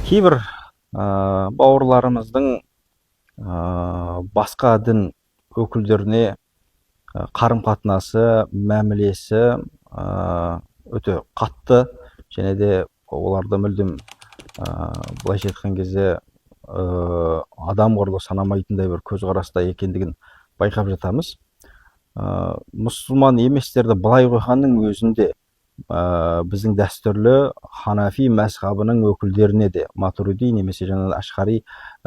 кейбір бауырларымыздың басқа дін өкілдеріне қарым-қатынасы, мәмілесі өте қатты, және де оларды мүлдем былайша айтқан кезде адам құрлы санамайтындай бір көзқараста екендігін байқап жатамыз. Мұсылман еместерді былай қойғанның өзінде біздің дәстүрлі ханафи мәзһабының өкілдеріне де, матуриди немесе жаңағы ашғари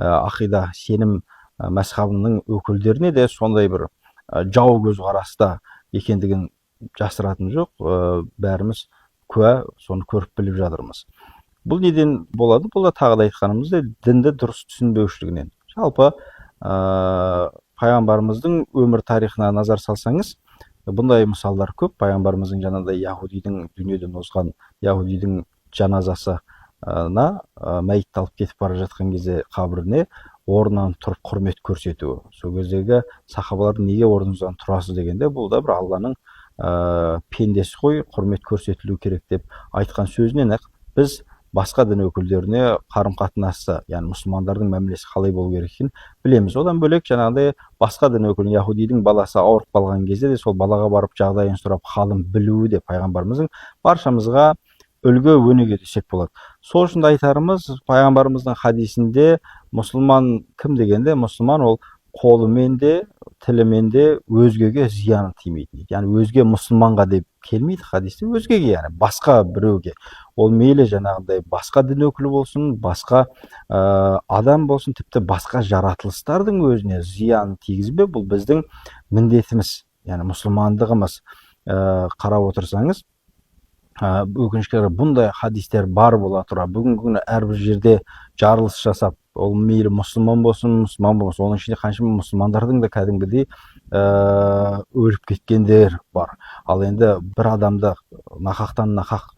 ақида сенім мәзһабының өкілдеріне де сондай бір жау көзқараста екендігін жасыратын жоқ. Бәріміз куә, соны көріп біліп жатырмыз. Бұл неден болады? Бұл да тағы да айтқанымыздай дінді дұрыс түсінбеушілігінен. Жалпы пайғамбарымыздың өмір тарихына назар салсаңыз, бұндай мысалдар көп. Пайғамбарымыздың жаңағыдай яһудидің дүниеден озған яһудидің жаназасына мәйітті алып кетіп бара жатқан кезде қабіріне орнынан тұрып құрмет көрсетуі. Сол кездегі сахабалар неге орныңыздан тұрасыз дегенде, бұл да бір Алланың пендесі ғой, құрмет көрсетілу керек деп айтқан сөзінен ақ біз басқа дін өкілдеріне қарым-қатынасы, яғни мұсылмандардың мәмілесі қалай болу керек екенін білеміз. Одан бөлек жаңағыдай басқа дін өкілі яһудидің баласы ауырып қалған кезде де сол балаға барып жағдайын сұрап халін білуі де пайғамбарымыздың баршамызға үлгі өнеге десек болады. Сол үшін айтарымыз, пайғамбарымыздың хадисінде мұсылман кім дегенде, мұсылман ол қолымен де тілімен де өзгеге зияны тимейді. Яғни өзге мұсылманға деп келмейді хадисте, өзгеге, яғни басқа біреуге. Ол мейлі жаңағыдай басқа дін өкілі болсын, басқа адам болсын, тіпті басқа жаратылыстардың өзіне зиян тигізбе, бұл біздің міндетіміз, яғни мұсылмандығымыз. Қарап отырсаңыз, өкінішке қарай бұндай хадистер бар бола тұра бүгінгі күні әрбір жерде жарылыс жасап, ол мейлі мұсылман болсын, мұсылман болмасын, оның ішінде қаншама мұсылмандардың да кәдімгідей өліп кеткендер бар. Ал енді бір адамды нақақтан нақақ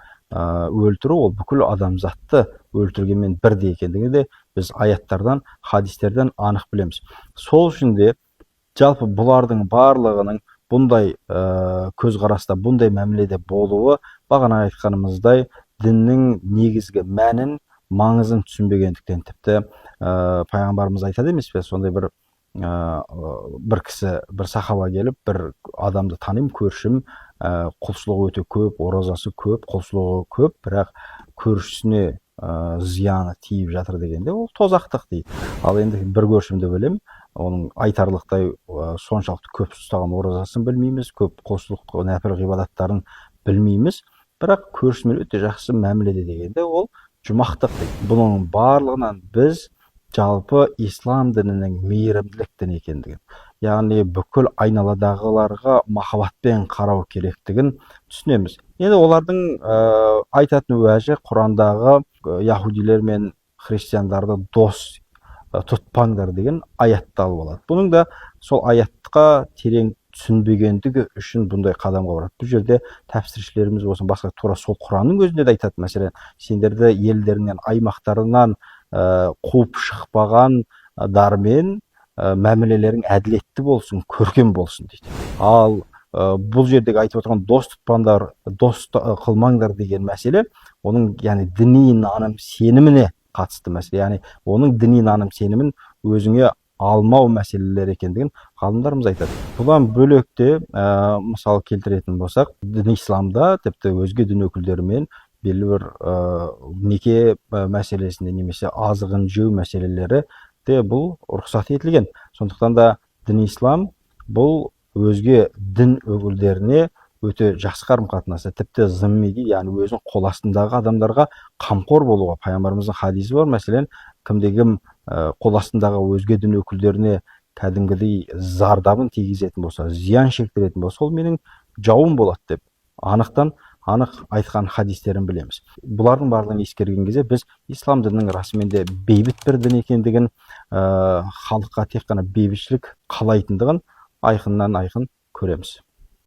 өлтіру, ол бүкіл адамзатты өлтіргенмен бірдей екендігін де біз аяттардан, хадистерден анық білеміз. Сол үшін де жалпы бұлардың барлығының бұндай көзқараста, бұндай мәміледе болуы, бағана айтқанымыздай, діннің негізгі мәнін, маңызын түсінбегендіктен. Тіпті пайғамбарымыз айтады емес пе, сондай бір кісі, бір сахаба келіп, бір адамды танимын, көршім, құлшылығы өте көп, оразасы көп, құлшылығы көп, бірақ көршісіне зияны тиіп жатыр дегенде, ол тозақтық дейді. Ал енді бір көршімді білем, оның айтарлықтай соншалықты көп ұстаған оразасын білмейміз, көп құлшылық нәпіл ғибадаттарын білмейміз, бірақ көршімен өте жақсы мәміледе дегенде, ол жұмақтық дейді. Бұның барлығынан біз жалпы ислам дінінің мейірімділік дін екендігін, яғни бүкіл айналадағыларға махаббатпен қарау керектігін түсінеміз. Енді олардың айтатын уәжі Құрандағы яһудилер мен христиандарды дос тұтпаңдар деген аятты алып алады. Бұның да сол аятқа терең түсінбегендігі үшін бұндай қадамға барады. Бұл жерде тәпсіршілеріміз болсын, басқа тура сол Құранның өзінде де айтады. Мәселен, сендерді елдерінен, аймақтарынан қуып шықпаған дармен мәмілелерің әділетті болсын, көркем болсын дейді. Ал бұл жердегі айтып отырған дос тұтпаңдар, дос қылмаңдар деген мәселе, оның яғни діни наным сеніміне қатысты мәселе. Яғни оның діни наным сенімін өзіңе алмау мәселелер екендігін ғалымдарымыз айтады. Бұдан бөлек те мысал келтіретін болсақ, дін исламда тіпті өзге дін өкілдерімен белгілі бір неке мәселесінде немесе азығын жеу мәселелері де бұл рұқсат етілген. Сондықтан да дін ислам бұл өзге дін өкілдеріне өте жақсы қарым-қатынасы, тіпті зіммиге, яғни өзінің қол астындағы адамдарға қамқор болуға. Пайғамбарымыздың хадисі бар, мәселен, кімде-кім қол астындағы өзге дін өкілдеріне кәдімгідей зардабын тигізетін болса, зиян шектіретін болса, ол менің жауым болады деп анықтан анық айтқан хадистерін білеміз. Бұлардың барлығын ескерген кезде біз ислам дінінің расымен де бейбіт бір дін екендігін, халыққа тек қана бейбітшілік қалайтындығын айқыннан айқын көреміз.